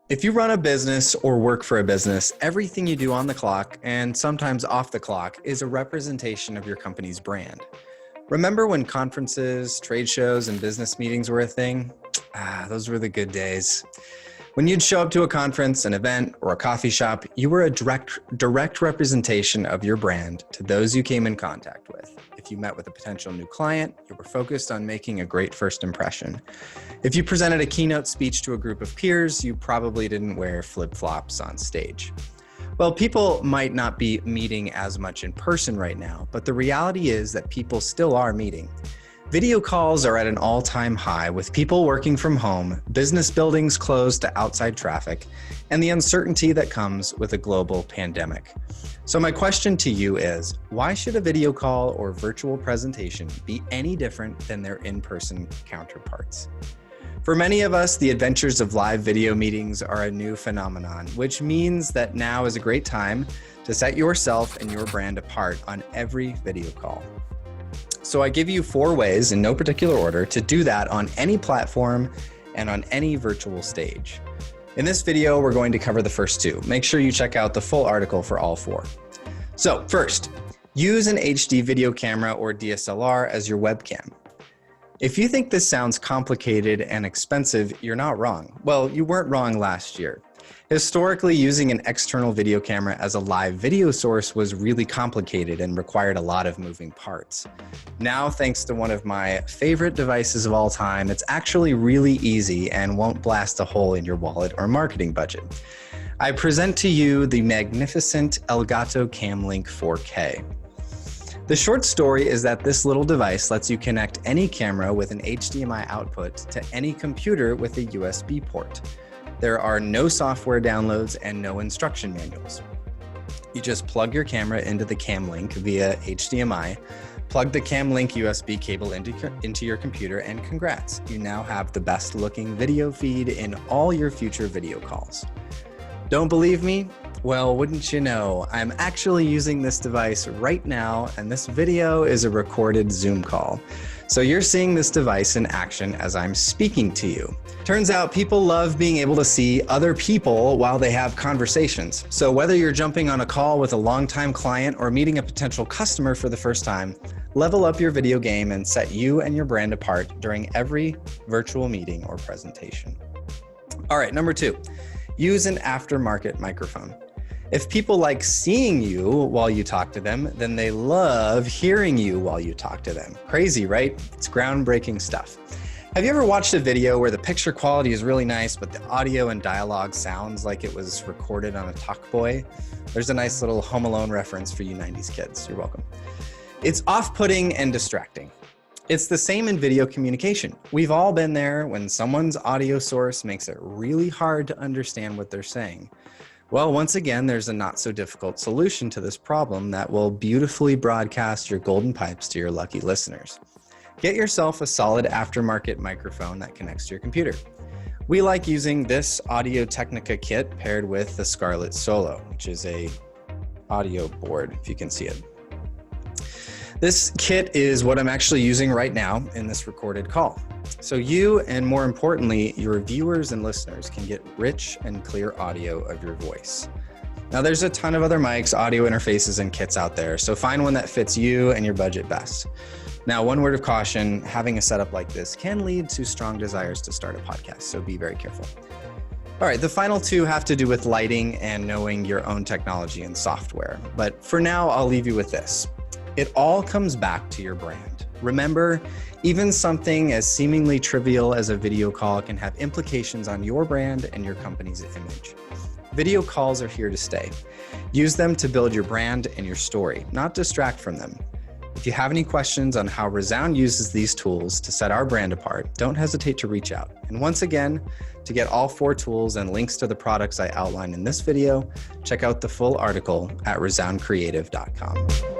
If you run a business or work for a business, everything you do on the clock and sometimes off the clock is a representation of your company's brand. Remember when conferences, trade shows, and business meetings were a thing? Those were the good days. When you'd show up to a conference, an event, or a coffee shop, you were a direct representation of your brand to those you came in contact with. If you met with a potential new client, you were focused on making a great first impression. If you presented a keynote speech to a group of peers, you probably didn't wear flip-flops on stage. Well, people might not be meeting as much in person right now, but the reality is that people still are meeting. Video calls are at an all-time high with people working from home, business buildings closed to outside traffic, and the uncertainty that comes with a global pandemic. So my question to you is, why should a video call or virtual presentation be any different than their in-person counterparts? For many of us, the adventures of live video meetings are a new phenomenon, which means that now is a great time to set yourself and your brand apart on every video call. So I give you 4 ways, in no particular order, to do that on any platform and on any virtual stage. In this video, we're going to cover the first 2. Make sure you check out the full article for all 4. So first, use an HD video camera or DSLR as your webcam. If you think this sounds complicated and expensive, you're not wrong. Well, you weren't wrong last year. Historically, using an external video camera as a live video source was really complicated and required a lot of moving parts. Now, thanks to one of my favorite devices of all time, it's actually really easy and won't blast a hole in your wallet or marketing budget. I present to you the magnificent Elgato Camlink 4K. The short story is that this little device lets you connect any camera with an HDMI output to any computer with a USB port. There are no software downloads and no instruction manuals. You just plug your camera into the Camlink via HDMI, plug the Camlink USB cable into your computer, and congrats, you now have the best looking video feed in all your future video calls. Don't believe me? Well, wouldn't you know, I'm actually using this device right now, and this video is a recorded Zoom call. So you're seeing this device in action as I'm speaking to you. Turns out people love being able to see other people while they have conversations. So whether you're jumping on a call with a longtime client or meeting a potential customer for the first time, level up your video game and set you and your brand apart during every virtual meeting or presentation. All right, number 2, use an aftermarket microphone. If people like seeing you while you talk to them, then they love hearing you while you talk to them. Crazy, right? It's groundbreaking stuff. Have you ever watched a video where the picture quality is really nice, but the audio and dialogue sounds like it was recorded on a Talkboy? There's a nice little Home Alone reference for you 90s kids. You're welcome. It's off-putting and distracting. It's the same in video communication. We've all been there when someone's audio source makes it really hard to understand what they're saying. Well, once again, there's a not so difficult solution to this problem that will beautifully broadcast your golden pipes to your lucky listeners. Get yourself a solid aftermarket microphone that connects to your computer. We like using this Audio-Technica kit paired with the Scarlett Solo, which is a audio board, if you can see it. This kit is what I'm actually using right now in this recorded call. So you, and more importantly, your viewers and listeners can get rich and clear audio of your voice. Now there's a ton of other mics, audio interfaces, and kits out there, so find one that fits you and your budget best. Now, one word of caution, having a setup like this can lead to strong desires to start a podcast, so be very careful. All right, the final 2 have to do with lighting and knowing your own technology and software. But for now, I'll leave you with this. It all comes back to your brand. Remember, even something as seemingly trivial as a video call can have implications on your brand and your company's image. Video calls are here to stay. Use them to build your brand and your story, not distract from them. If you have any questions on how Resound uses these tools to set our brand apart, don't hesitate to reach out. And once again, to get all 4 tools and links to the products I outlined in this video, check out the full article at resoundcreative.com.